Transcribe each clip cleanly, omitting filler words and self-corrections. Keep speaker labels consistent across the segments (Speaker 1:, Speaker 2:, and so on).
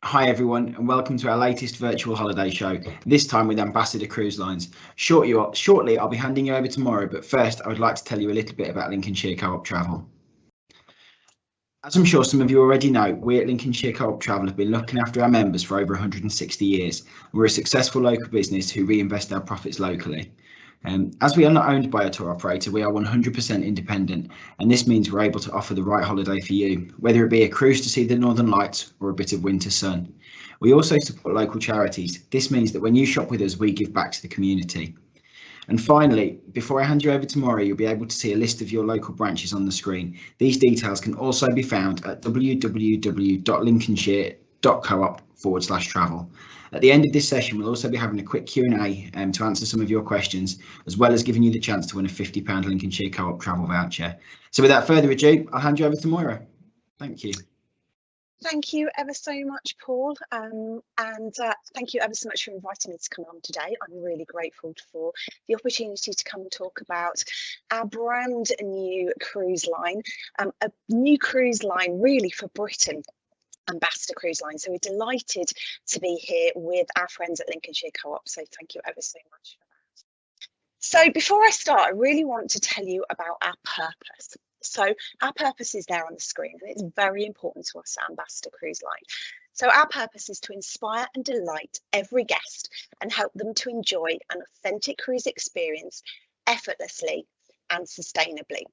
Speaker 1: Hi everyone, and welcome to our latest virtual holiday show, this time with Ambassador Cruise Lines. Shortly I'll be handing you over to Maura, but first I would like to tell you a little bit about Lincolnshire Co-op Travel. As I'm sure some of you already know, we at Lincolnshire Co-op Travel have been looking after our members for over 160 years. We're a successful local business who reinvest our profits locally. As we are not owned by a tour operator, we are 100% independent, and this means we're able to offer the right holiday for you, whether it be a cruise to see the Northern Lights or a bit of winter sun. We also support local charities. This means that when you shop with us, we give back to the community. And finally, before I hand you over to Maura, you'll be able to see a list of your local branches on the screen. These details can also be found at www.lincolnshire.coop/travel. At the end of this session, we'll also be having a quick Q&A to answer some of your questions, as well as giving you the chance to win a £50 Lincolnshire Co-op travel voucher. So without further ado, I'll hand you over to Maura. Thank you.
Speaker 2: Thank you ever so much, Paul, and thank you ever so much for inviting me to come on today. I'm really grateful for the opportunity to come and talk about our brand new cruise line, a new cruise line really for Britain, Ambassador Cruise Line. So we're delighted to be here with our friends at Lincolnshire Co-op, so thank you ever so much for that. So before I start, I really want to tell you about our purpose. So our purpose is there on the screen, and it's very important to us at Ambassador Cruise Line. So our purpose is to inspire and delight every guest and help them to enjoy an authentic cruise experience effortlessly and sustainably.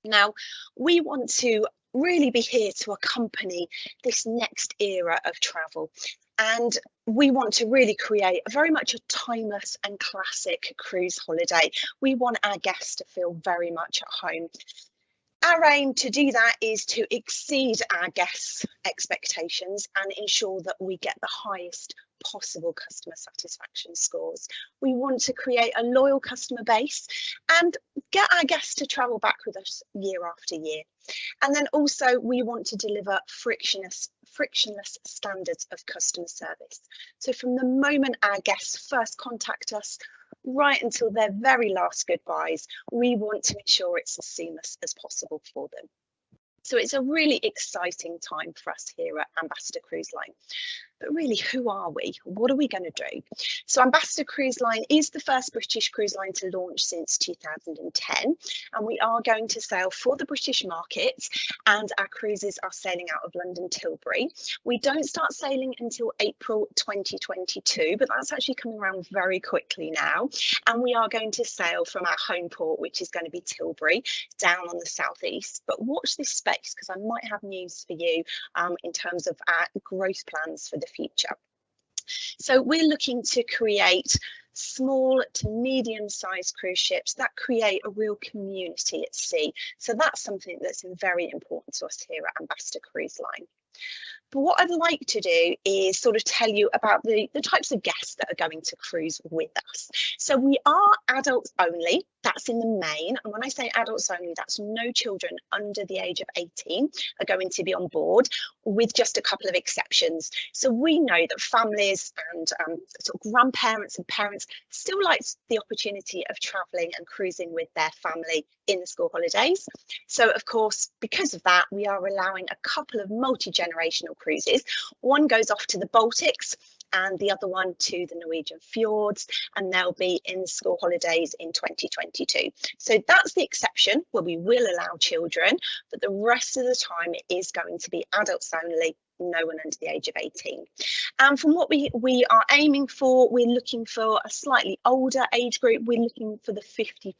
Speaker 2: Now, we want to really be here to accompany this next era of travel, and we want to really create very much a timeless and classic cruise holiday. We want our guests to feel very much at home. Our aim to do that is to exceed our guests' expectations and ensure that we get the highest possible customer satisfaction scores. We want to create a loyal customer base and get our guests to travel back with us year after year. And then also we want to deliver frictionless standards of customer service. So from the moment our guests first contact us, right until their very last goodbyes, we want to ensure it's as seamless as possible for them. So it's a really exciting time for us here at Ambassador Cruise Line. But really, who are we? What are we going to do? So Ambassador Cruise Line is the first British cruise line to launch since 2010, and we are going to sail for the British market, and our cruises are sailing out of London Tilbury. We don't start sailing until April 2022, but that's actually coming around very quickly now, and we are going to sail from our home port, which is going to be Tilbury, down on the southeast. But watch this space, because I might have news for you in terms of our growth plans for the future. So we're looking to create small to medium-sized cruise ships that create a real community at sea. So that's something that's very important to us here at Ambassador Cruise Line. But what I'd like to do is sort of tell you about the types of guests that are going to cruise with us. So we are adults only, that's in the main. And when I say adults only, that's no children under the age of 18 are going to be on board, with just a couple of exceptions. So we know that families and sort of grandparents and parents still like the opportunity of travelling and cruising with their family in the school holidays. So of course, because of that, we are allowing a couple of multi-generational cruises. One goes off to the Baltics and the other one to the Norwegian fjords, and they'll be in school holidays in 2022. So that's the exception where we will allow children, but the rest of the time it is going to be adults only, no one under the age of 18. And from what we are aiming for, we're looking for a slightly older age group. We're looking for the 50+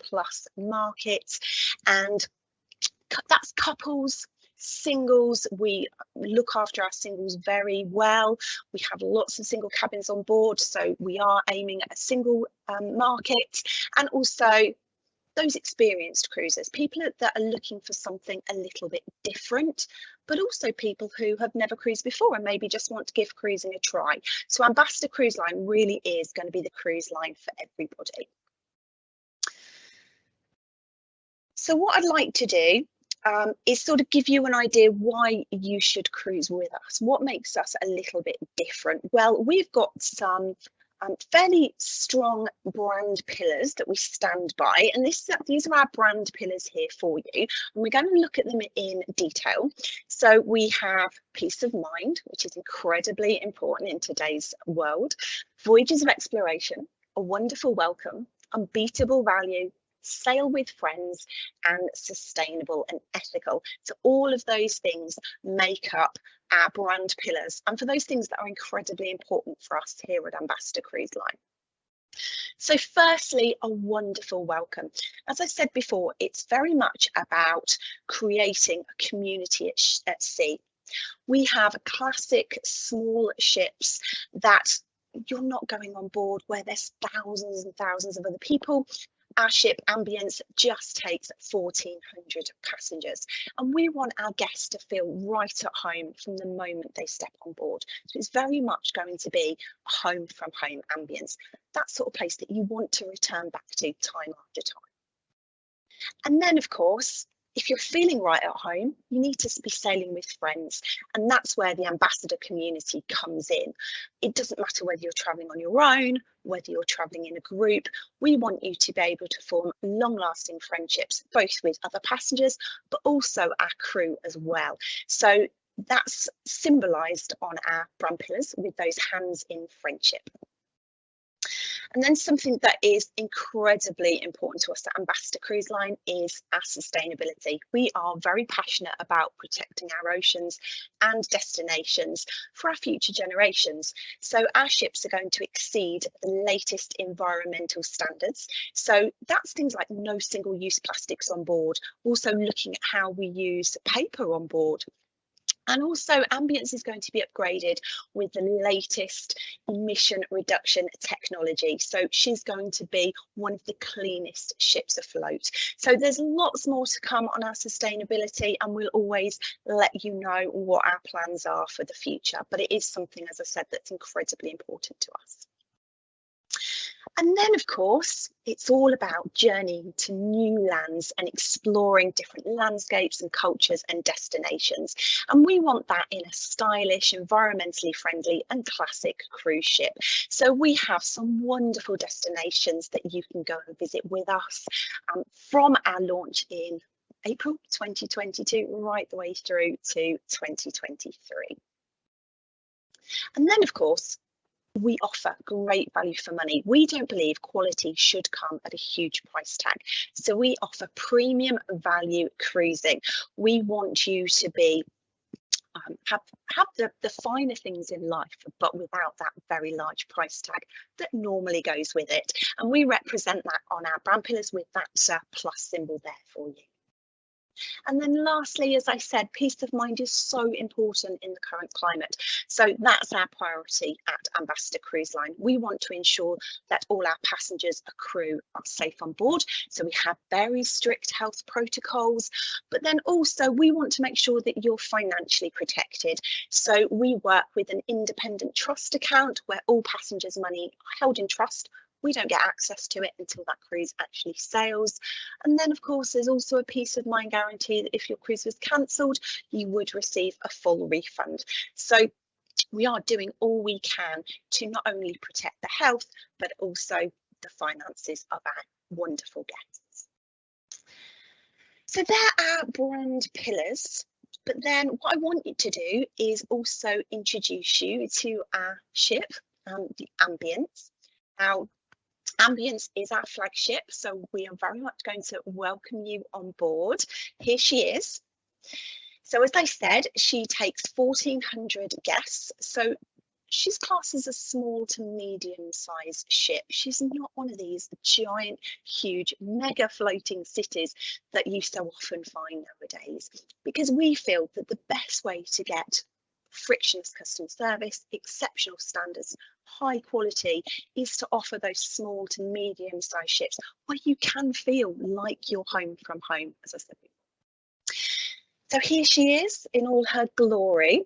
Speaker 2: market, and that's couples, singles. We look after our singles very well. We have lots of single cabins on board, so we are aiming at a single market, and also those experienced cruisers, people that are looking for something a little bit different, but also people who have never cruised before and maybe just want to give cruising a try. So Ambassador Cruise Line really is going to be the cruise line for everybody. So what I'd like to do is sort of give you an idea why you should cruise with us. What makes us a little bit different? Well, we've got some fairly strong brand pillars that we stand by, and these are our brand pillars here for you, and we're going to look at them in detail. So we have peace of mind, which is incredibly important in today's world, voyages of exploration, a wonderful welcome, unbeatable value, sail with friends, and sustainable and ethical. So all of those things make up our brand pillars, and for those things that are incredibly important for us here at Ambassador Cruise Line. So firstly, a wonderful welcome. As I said before, it's very much about creating a community at sea. We have classic small ships that you're not going on board where there's thousands and thousands of other people. Our ship Ambience just takes 1,400 passengers, and we want our guests to feel right at home from the moment they step on board. So it's very much going to be a home from home ambience, that sort of place that you want to return back to time after time. And then, of course, if you're feeling right at home, you need to be sailing with friends, and that's where the ambassador community comes in. It doesn't matter whether you're traveling on your own, whether you're traveling in a group. We want you to be able to form long-lasting friendships, both with other passengers, but also our crew as well. So that's symbolised on our brand pillars with those hands in friendship. And then something that is incredibly important to us at Ambassador Cruise Line is our sustainability. We are very passionate about protecting our oceans and destinations for our future generations. So our ships are going to exceed the latest environmental standards. So that's things like no single-use plastics on board, also looking at how we use paper on board. And also Ambience is going to be upgraded with the latest emission reduction technology. So she's going to be one of the cleanest ships afloat. So there's lots more to come on our sustainability, and we'll always let you know what our plans are for the future. But it is something, as I said, that's incredibly important to us. And then, of course, it's all about journeying to new lands and exploring different landscapes and cultures and destinations. And we want that in a stylish, environmentally friendly and classic cruise ship. So we have some wonderful destinations that you can go and visit with us from our launch in April 2022 right the way through to 2023. And then, of course, we offer great value for money. We don't believe quality should come at a huge price tag. So we offer premium value cruising. We want you to be have the finer things in life, but without that very large price tag that normally goes with it. And we represent that on our brand pillars with that plus symbol there for you. And then lastly, as I said, peace of mind is so important in the current climate. So that's our priority at Ambassador Cruise Line. We want to ensure that all our passengers and crew are safe on board. So we have very strict health protocols, but then also we want to make sure that you're financially protected. So we work with an independent trust account where all passengers' money are held in trust. We don't get access to it until that cruise actually sails. And then, of course, there's also a peace of mind guarantee that if your cruise was cancelled, you would receive a full refund. So we are doing all we can to not only protect the health, but also the finances of our wonderful guests. So there are brand pillars. But then what I want you to do is also introduce you to our ship, the Ambience. Now, Ambience is our flagship, so we are very much going to welcome you on board. Here she is. So as I said, she takes 1,400 guests. So she's classed as a small to medium sized ship. She's not one of these giant, huge, mega floating cities that you so often find nowadays, because we feel that the best way to get frictionless customer service, exceptional standards, high quality is to offer those small to medium sized ships where you can feel like you're home from home, as I said before. So here she is in all her glory.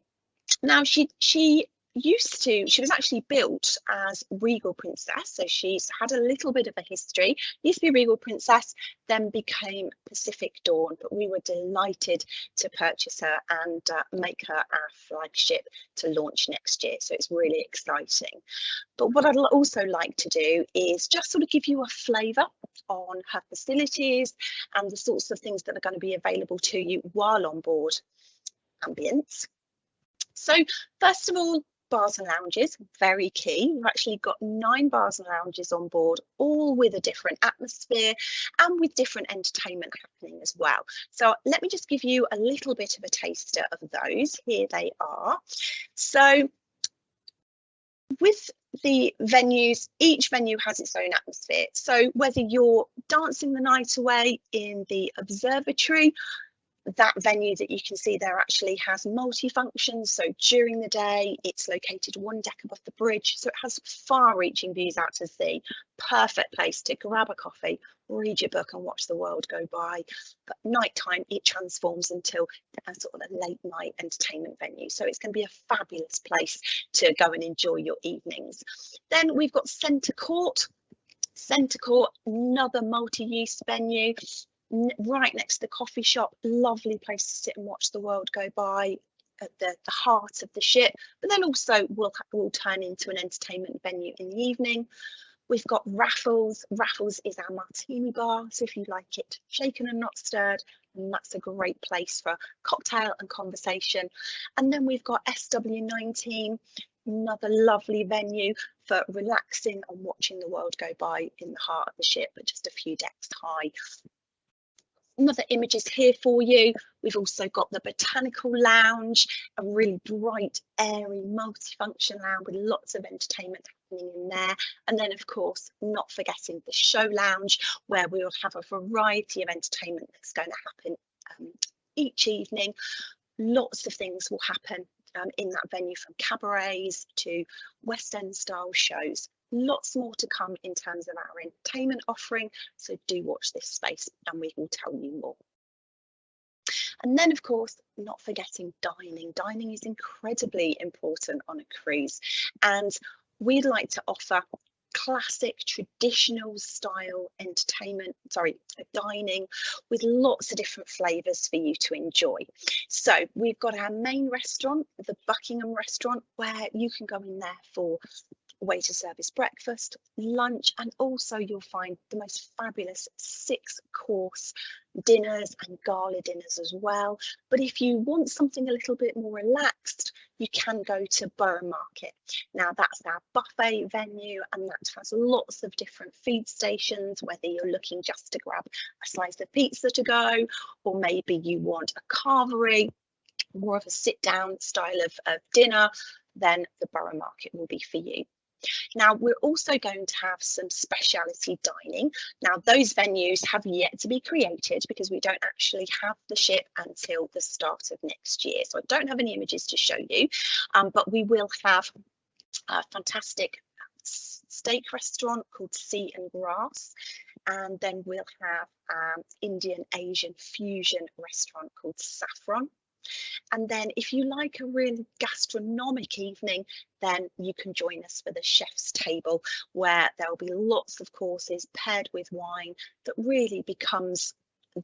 Speaker 2: Now she she was actually built as Regal Princess, so she's had a little bit of a history. Used to be Regal Princess, then became Pacific Dawn, but we were delighted to purchase her and make her our flagship to launch next year, so it's really exciting. But what I'd also like to do is just sort of give you a flavour on her facilities and the sorts of things that are going to be available to you while on board Ambience. So first of all, bars and lounges, very key. We've actually got 9 bars and lounges on board, all with a different atmosphere and with different entertainment happening as well. So let me just give you a little bit of a taster of those. Here they are. So with the venues, each venue has its own atmosphere. So whether you're dancing the night away in the observatory, that venue that you can see there actually has multi-functions. So during the day, it's located 1 deck above the bridge, so it has far-reaching views out to sea. Perfect place to grab a coffee, read your book and watch the world go by. But nighttime, it transforms into a sort of a late night entertainment venue, so it's going to be a fabulous place to go and enjoy your evenings. Then we've got Centre Court. Centre Court, another multi-use venue, right next to the coffee shop. Lovely place to sit and watch the world go by at the heart of the ship, but then also will turn into an entertainment venue in the evening. We've got Raffles. Raffles is our martini bar, so if you like it shaken and not stirred, and that's a great place for cocktail and conversation. And then we've got SW19, another lovely venue for relaxing and watching the world go by in the heart of the ship, but just a few decks high. Other images here for you. We've also got the Botanical Lounge, a really bright, airy, multifunction lounge with lots of entertainment happening in there. And then, of course, not forgetting the Show Lounge, where we will have a variety of entertainment that's going to happen each evening. Lots of things will happen in that venue, from cabarets to West End style shows. Lots more to come in terms of our entertainment offering, so do watch this space and we will tell you more. And then, of course, not forgetting dining. Dining is incredibly important on a cruise, and we'd like to offer classic traditional style dining with lots of different flavors for you to enjoy. So we've got our main restaurant, the Buckingham restaurant, where you can go in there for waiter service breakfast, lunch, and also you'll find the most fabulous 6-course dinners and gala dinners as well. But if you want something a little bit more relaxed, you can go to Borough Market. Now that's our buffet venue, and that has lots of different feed stations, whether you're looking just to grab a slice of pizza to go, or maybe you want a carvery, more of a sit down style of dinner, then the Borough Market will be for you. Now, we're also going to have some specialty dining. Now, those venues have yet to be created because we don't actually have the ship until the start of next year. So I don't have any images to show you, but we will have a fantastic steak restaurant called Sea and Grass. And then we'll have Indian Asian fusion restaurant called Saffron. And then if you like a really gastronomic evening, then you can join us for the chef's table, where there'll be lots of courses paired with wine that really becomes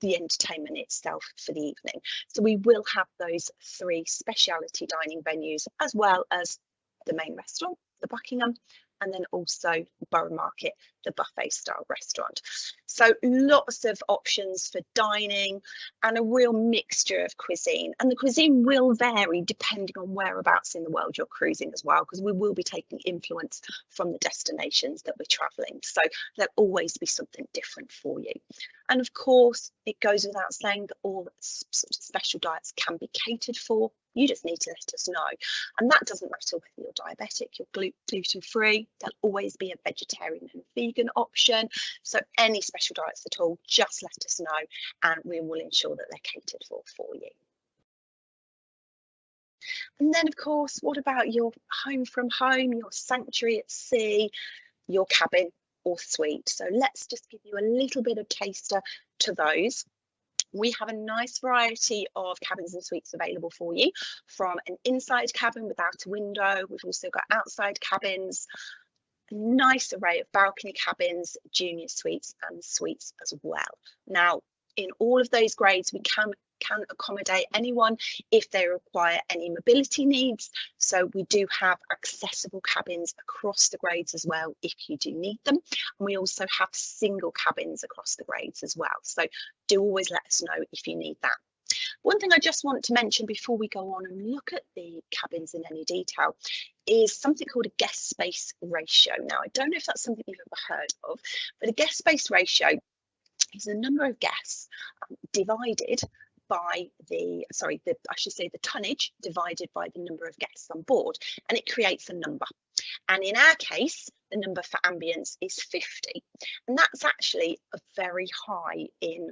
Speaker 2: the entertainment itself for the evening. So we will have those 3 specialty dining venues, as well as the main restaurant, the Buckingham, and then also Borough Market, the buffet style restaurant. So lots of options for dining and a real mixture of cuisine. And the cuisine will vary depending on whereabouts in the world you're cruising as well, because we will be taking influence from the destinations that we're traveling. So there'll always be something different for you. And of course, it goes without saying that all special diets can be catered for. You just need to let us know. And that doesn't matter whether you're diabetic, you're gluten-free, there'll always be a vegetarian and vegan option. So any special diets at all, just let us know and we will ensure that they're catered for you. And then, of course, what about your home from home, your sanctuary at sea, your cabin or suite? So let's just give you a little bit of taster to those. We have a nice variety of cabins and suites available for you, from an inside cabin without a window. We've also got outside cabins, a nice array of balcony cabins, junior suites and suites as well. Now, in all of those grades, we can accommodate anyone if they require any mobility needs. So we do have accessible cabins across the grades as well if you do need them. And we also have single cabins across the grades as well. So do always let us know if you need that. One thing I just want to mention before we go on and look at the cabins in any detail is something called a guest space ratio. Now, I don't know if that's something you've ever heard of, but a guest space ratio is the number of guests divided by the tonnage divided by the number of guests on board, and it creates a number. And in our case, the number for ambience is 50, and that's actually a very high in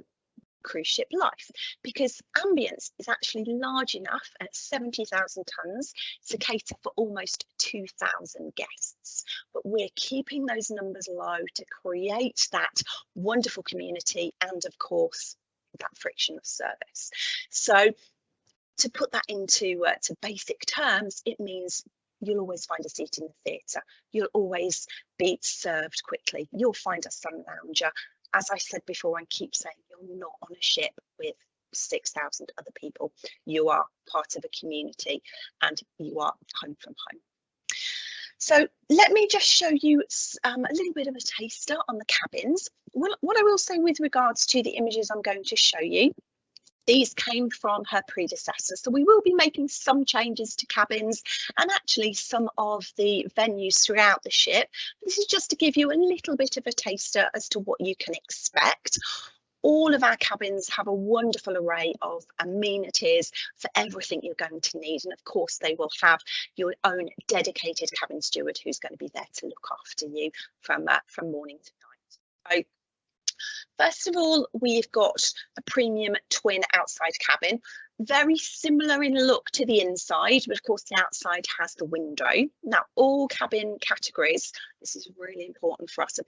Speaker 2: cruise ship life, because ambience is actually large enough at 70,000 tonnes to cater for almost 2,000 guests. But we're keeping those numbers low to create that wonderful community and, of course, that frictionless service. So to put that into to basic terms, it means you'll always find a seat in the theatre. You'll always be served quickly. You'll find a sun lounger. As I said before, and keep saying, you're not on a ship with 6,000 other people. You are part of a community and you are home from home. So let me just show you a little bit of a taster on the cabins. What I will say with regards to the images I'm going to show you, these came from her predecessor. So we will be making some changes to cabins and actually some of the venues throughout the ship. This is just to give you a little bit of a taster as to what you can expect. All of our cabins have a wonderful array of amenities for everything you're going to need. And of course, they will have your own dedicated cabin steward who's going to be there to look after you from morning to night. So, first of all, we've got a premium twin outside cabin, very similar in look to the inside, but of course the outside has the window. Now, all cabin categories, this is really important for us,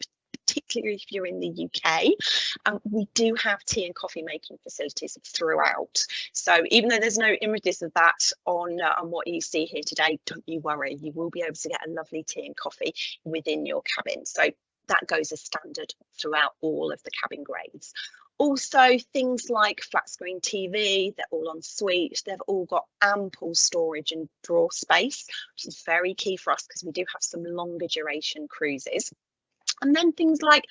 Speaker 2: particularly if you're in the UK, we do have tea and coffee making facilities throughout. So even though there's no images of that on what you see here today, don't you worry, you will be able to get a lovely tea and coffee within your cabin. So that goes as standard throughout all of the cabin grades. Also, things like flat screen TV, they're all en suite. They've all got ample storage and drawer space, which is very key for us because we do have some longer duration cruises. And then things like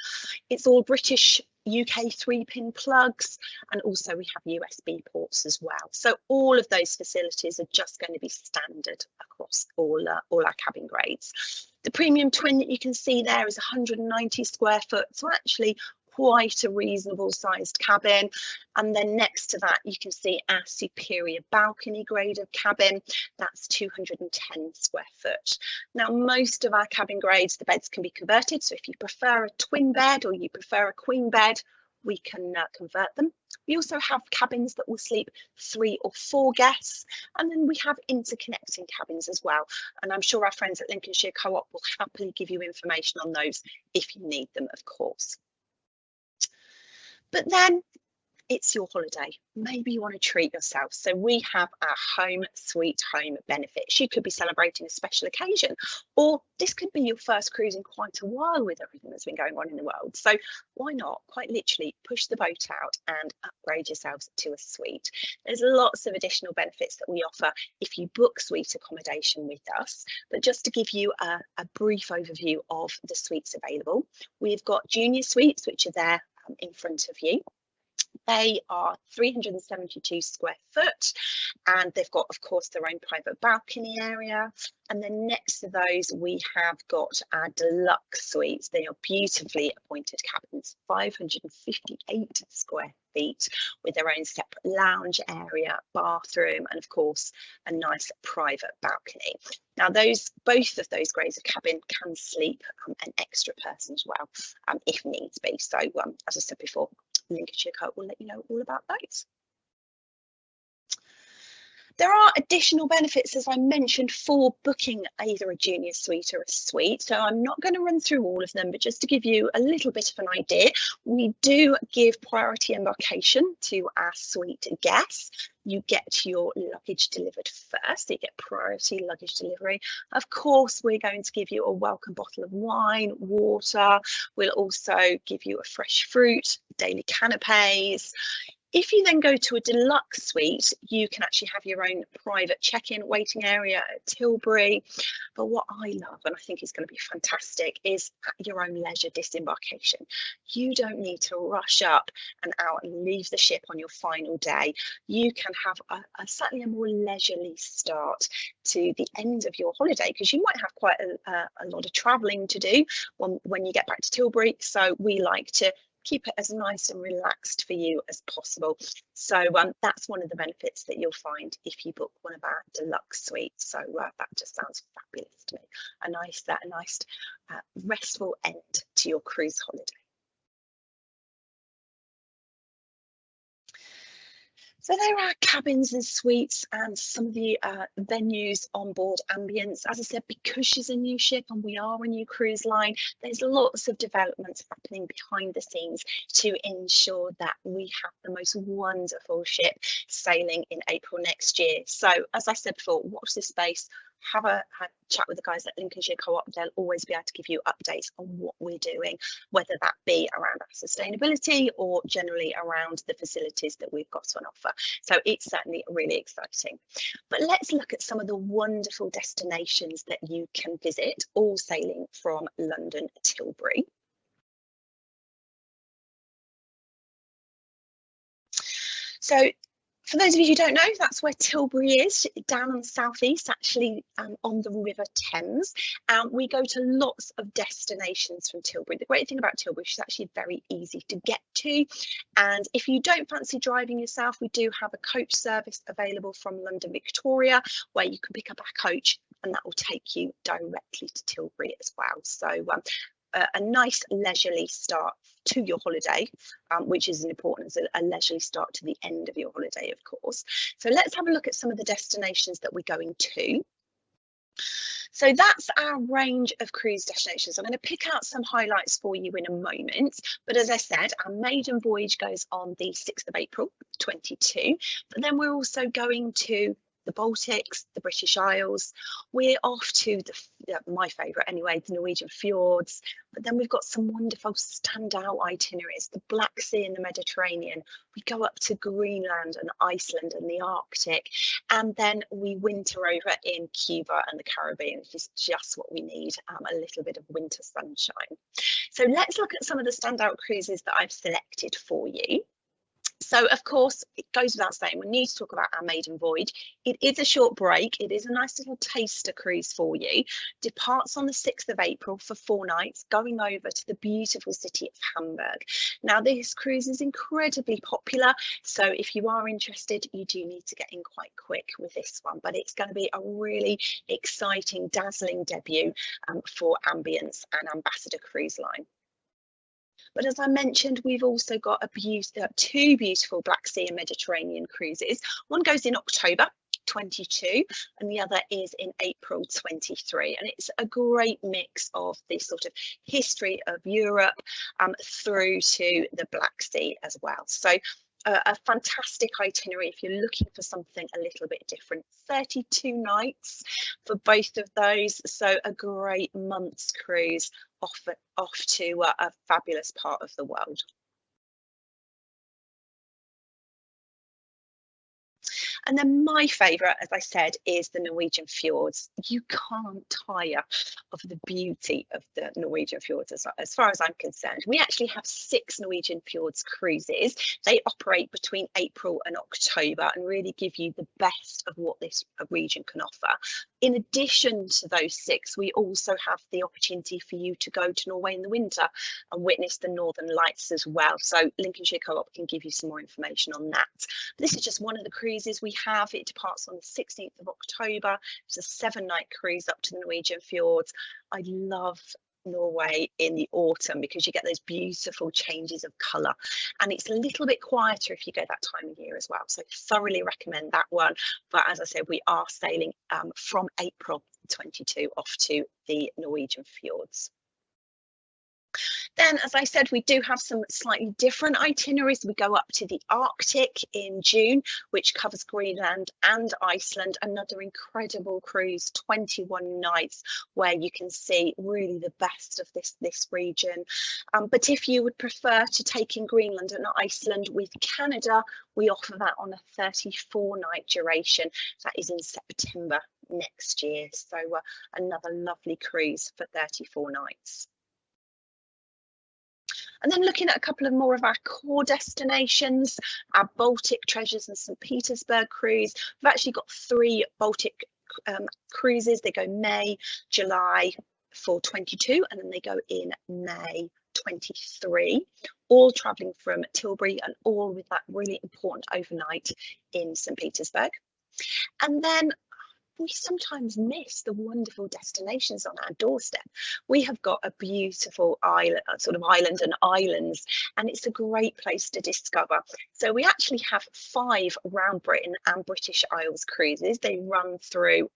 Speaker 2: it's all British UK 3-pin plugs, and also we have USB ports as well. So all of those facilities are just going to be standard across all our cabin grades. The premium twin that you can see there is 190 square foot, so actually quite a reasonable sized cabin. And then next to that, you can see our superior balcony grade of cabin. That's 210 square foot. Now, most of our cabin grades, the beds can be converted. So if you prefer a twin bed or you prefer a queen bed, we can convert them. We also have cabins that will sleep 3 or 4 guests, and then we have interconnecting cabins as well. And I'm sure our friends at Lincolnshire Co-op will happily give you information on those if you need them, of course. But then it's your holiday. Maybe you want to treat yourself. So we have our home sweet home benefits. You could be celebrating a special occasion, or this could be your first cruise in quite a while with everything that's been going on in the world. So why not quite literally push the boat out and upgrade yourselves to a suite? There's lots of additional benefits that we offer if you book suite accommodation with us. But just to give you a brief overview of the suites available, we've got junior suites, which are there in front of you. They are 372 square foot, and they've got, of course, their own private balcony area. And then next to those, we have got our deluxe suites. They are beautifully appointed cabins, 558 square feet, with their own separate lounge area, bathroom, and of course, a nice private balcony. Now, both of those grades of cabin can sleep an extra person as well, if needs be. So, as I said before, Lincolnshire Co will let you know all about those. There are additional benefits, as I mentioned, for booking either a junior suite or a suite. So I'm not going to run through all of them, but just to give you a little bit of an idea, we do give priority embarkation to our suite guests. You get your luggage delivered first, so you get priority luggage delivery. Of course, we're going to give you a welcome bottle of wine, water. We'll also give you a fresh fruit, daily canapes. If you then go to a deluxe suite, you can actually have your own private check-in waiting area at Tilbury. But what I love, and I think is going to be fantastic, is your own leisure disembarkation. You don't need to rush up and out and leave the ship on your final day. You can have certainly a more leisurely start to the end of your holiday, because you might have quite a lot of travelling to do when you get back to Tilbury. So we like to keep it as nice and relaxed for you as possible. So that's one of the benefits that you'll find if you book one of our deluxe suites. So that just sounds fabulous to me. A nice restful end to your cruise holiday. So there are cabins and suites and some of the venues on board ambience. As I said, because she's a new ship and we are a new cruise line, there's lots of developments happening behind the scenes to ensure that we have the most wonderful ship sailing in April next year. So as I said before, watch this space. Have a chat with the guys at Lincolnshire Co-op. They'll always be able to give you updates on what we're doing, whether that be around our sustainability or generally around the facilities that we've got on offer. So it's certainly really exciting. But let's look at some of the wonderful destinations that you can visit, all sailing from London Tilbury. So for those of you who don't know, that's where Tilbury is, down on the southeast, actually on the River Thames. We go to lots of destinations from Tilbury. The great thing about Tilbury is it's actually very easy to get to. And if you don't fancy driving yourself, we do have a coach service available from London Victoria, where you can pick up our coach and that will take you directly to Tilbury as well. So a nice leisurely start to your holiday, which is important as a leisurely start to the end of your holiday, of course. So let's have a look at some of the destinations that we're going to. So that's our range of cruise destinations. I'm going to pick out some highlights for you in a moment. But as I said, our maiden voyage goes on the 6th of April, 22. But then we're also going to the Baltics, the British Isles. We're off to my favourite anyway, the Norwegian fjords. But then we've got some wonderful standout itineraries, the Black Sea and the Mediterranean. We go up to Greenland and Iceland and the Arctic. And then we winter over in Cuba and the Caribbean, which is just what we need, a little bit of winter sunshine. So let's look at some of the standout cruises that I've selected for you. So, of course, it goes without saying, we need to talk about our maiden voyage. It is a short break. It is a nice little taster cruise for you. Departs on the 6th of April for 4 nights, going over to the beautiful city of Hamburg. Now, this cruise is incredibly popular. So if you are interested, you do need to get in quite quick with this one. But it's going to be a really exciting, dazzling debut for Ambience and Ambassador Cruise Line. But as I mentioned, we've also got two beautiful Black Sea and Mediterranean cruises. One goes in October 22 and the other is in April 23. And it's a great mix of this sort of history of Europe through to the Black Sea as well. So a fantastic itinerary if you're looking for something a little bit different. 32 nights for both of those, so a great month's cruise off to a fabulous part of the world. And then my favourite, as I said, is the Norwegian fjords. You can't tire of the beauty of the Norwegian fjords as far as I'm concerned. We actually have 6 Norwegian fjords cruises. They operate between April and October and really give you the best of what this region can offer. In addition to those 6, we also have the opportunity for you to go to Norway in the winter and witness the Northern Lights as well. So Lincolnshire Co-op can give you some more information on that. This is just one of the cruises we have. It departs on the 16th of October. It's a 7-night cruise up to the Norwegian fjords. I love Norway in the autumn, because you get those beautiful changes of colour, and it's a little bit quieter if you go that time of year as well. So thoroughly recommend that one. But as I said, we are sailing from April 22 off to the Norwegian fjords. Then, as I said, we do have some slightly different itineraries. We go up to the Arctic in June, which covers Greenland and Iceland. Another incredible cruise, 21 nights, where you can see really the best of this region. But if you would prefer to take in Greenland and Iceland with Canada, we offer that on a 34-night duration. That is in September next year. So another lovely cruise for 34 nights. And then looking at a couple of more of our core destinations, our Baltic Treasures and St. Petersburg cruise. We've actually got 3 Baltic cruises. They go May, July for 22, and then they go in May 23, all travelling from Tilbury and all with that really important overnight in St. Petersburg. And then we sometimes miss the wonderful destinations on our doorstep. We have got a beautiful island, sort of island and islands, and it's a great place to discover. So we actually have 5 round Britain and British Isles cruises. They run through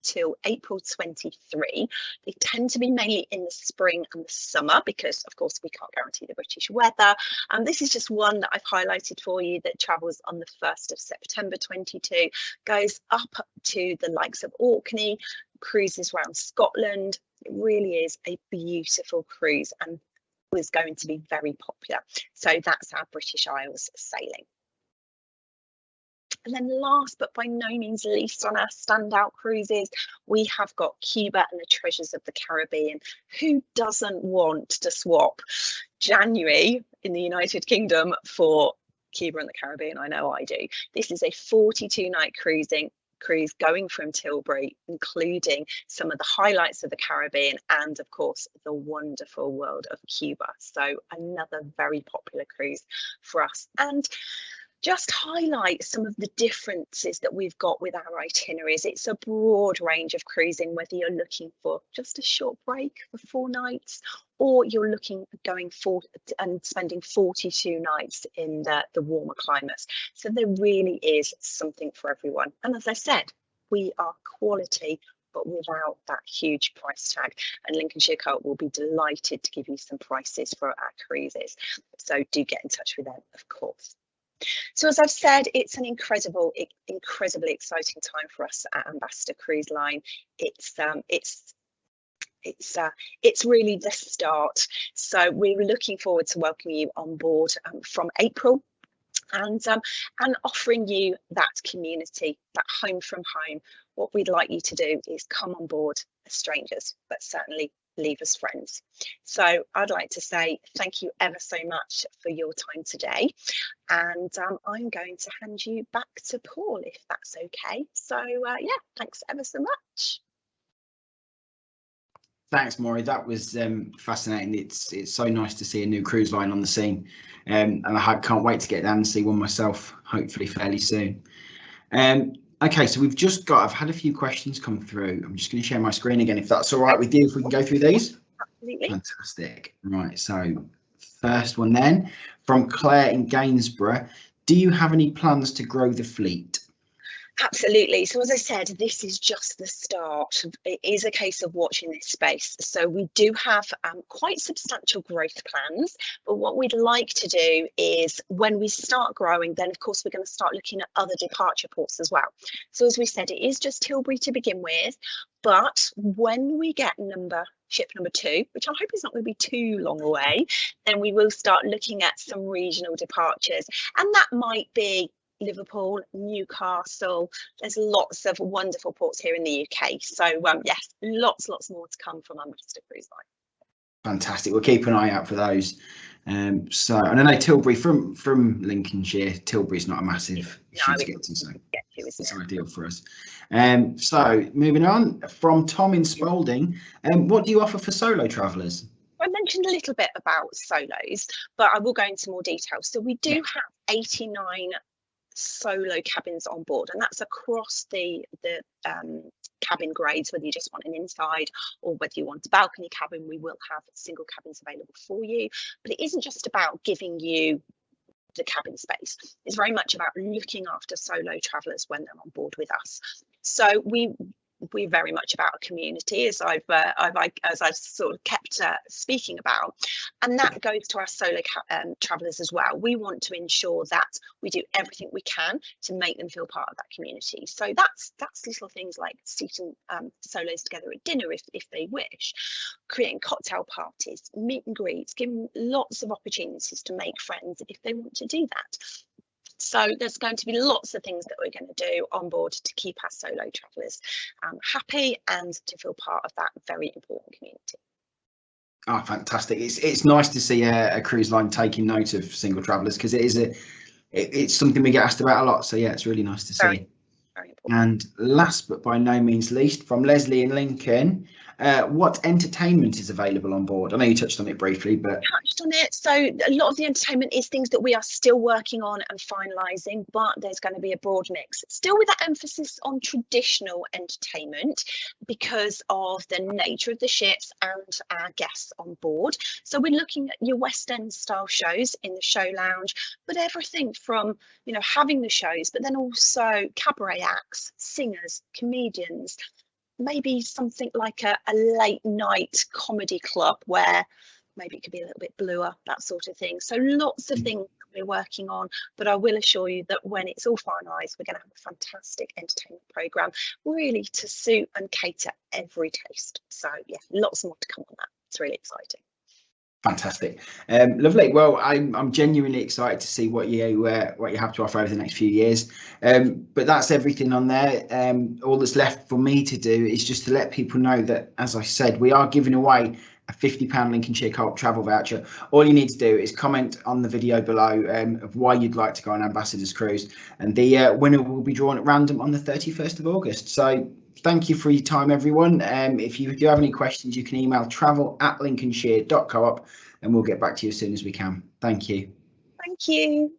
Speaker 2: till April 23. They tend to be mainly in the spring and the summer, because of course we can't guarantee the British weather. And this is just one that I've highlighted for you that travels on the 1st of September 22, goes up to the likes of Orkney, cruises around Scotland. It really is a beautiful cruise and was going to be very popular. So that's our British Isles sailing. And then last but by no means least on our standout cruises, we have got Cuba and the Treasures of the Caribbean. Who doesn't want to swap January in the United Kingdom for Cuba and the Caribbean? I know I do. This is a 42-night cruise going from Tilbury, including some of the highlights of the Caribbean and of course the wonderful world of Cuba. So another very popular cruise for us. And just highlight some of the differences that we've got with our itineraries. It's a broad range of cruising, whether you're looking for just a short break for 4 nights, or you're looking at going forward and spending 42 nights in the warmer climates. So there really is something for everyone. And as I said, we are quality, but without that huge price tag. And Lincolnshire Co-op will be delighted to give you some prices for our cruises. So do get in touch with them, of course. So as I've said, it's an incredibly exciting time for us at Ambassador Cruise Line. It's really the start. So we're looking forward to welcoming you on board from April, and offering you that community, that home from home. What we'd like you to do is come on board as strangers, but certainly leave as friends. So I'd like to say thank you ever so much for your time today, and I'm going to hand you back to Paul, if that's okay. So yeah, thanks ever so much.
Speaker 1: Thanks, Maury. That was fascinating. It's so nice to see a new cruise line on the scene, and I can't wait to get down and see one myself, hopefully fairly soon. Okay, so I've had a few questions come through. I'm just going to share my screen again, if that's all right with you, if we can go through these.
Speaker 2: Absolutely.
Speaker 1: Fantastic. Right, so first one then, from Claire in Gainsborough. Do you have any plans to grow the fleet?
Speaker 2: Absolutely. So as I said, this is just the start. It is a case of watching this space. So we do have quite substantial growth plans, but what we'd like to do is when we start growing, then of course we're going to start looking at other departure ports as well. So as we said, it is just Tilbury to begin with, but when we get ship number 2, which I hope is not going to be too long away, then we will start looking at some regional departures, and that might be Liverpool, Newcastle. There's lots of wonderful ports here in the UK. So yes, lots more to come from Ambassador Cruise Line.
Speaker 1: Fantastic. We'll keep an eye out for those. So, and I know Tilbury from Lincolnshire, Tilbury's not a massive issue to get to, so it's ideal for us. So moving on, from Tom in Spalding, what do you offer for solo travellers?
Speaker 2: I mentioned a little bit about solos, but I will go into more detail. So we do have 89 solo cabins on board, and that's across the cabin grades, whether you just want an inside or whether you want a balcony cabin. We will have single cabins available for you, but it isn't just about giving you the cabin space. It's very much about looking after solo travellers when they're on board with us. So we're very much about a community, as I've sort of kept speaking about, and that goes to our solo travellers as well. We want to ensure that we do everything we can to make them feel part of that community. So that's little things like seating solos together at dinner if they wish, creating cocktail parties, meet and greets, giving lots of opportunities to make friends if they want to do that. So there's going to be lots of things that we're going to do on board to keep our solo travellers happy and to feel part of that very important community.
Speaker 1: Oh, fantastic! It's nice to see a cruise line taking note of single travellers, because it's something we get asked about a lot. So yeah, it's really nice to see.
Speaker 2: Very important.
Speaker 1: And last but by no means least, from Leslie in Lincoln, what entertainment is available on board? I know you touched on it briefly, but
Speaker 2: touched on it. So a lot of the entertainment is things that we are still working on and finalising, but there's going to be a broad mix, still with that emphasis on traditional entertainment because of the nature of the ships and our guests on board. So we're looking at your West End style shows in the show lounge, but everything from, you know, having the shows, but then also cabaret acts, singers, comedians, maybe something like a late night comedy club where maybe it could be a little bit bluer, that sort of thing. So lots of things we're working on, but I will assure you that when it's all finalised, we're going to have a fantastic entertainment programme, really to suit and cater every taste. So yeah, lots more to come on that. It's really exciting.
Speaker 1: Fantastic, lovely. Well, I'm genuinely excited to see what you have to offer over the next few years. But that's everything on there. All that's left for me to do is just to let people know that, as I said, we are giving away a £50 Lincolnshire Co-op travel voucher. All you need to do is comment on the video below of why you'd like to go on Ambassador's Cruise, and the winner will be drawn at random on the 31st of August. So thank you for your time, everyone. If you do have any questions, you can email travel@lincolnshire.coop and we'll get back to you as soon as we can. Thank you.
Speaker 2: Thank you.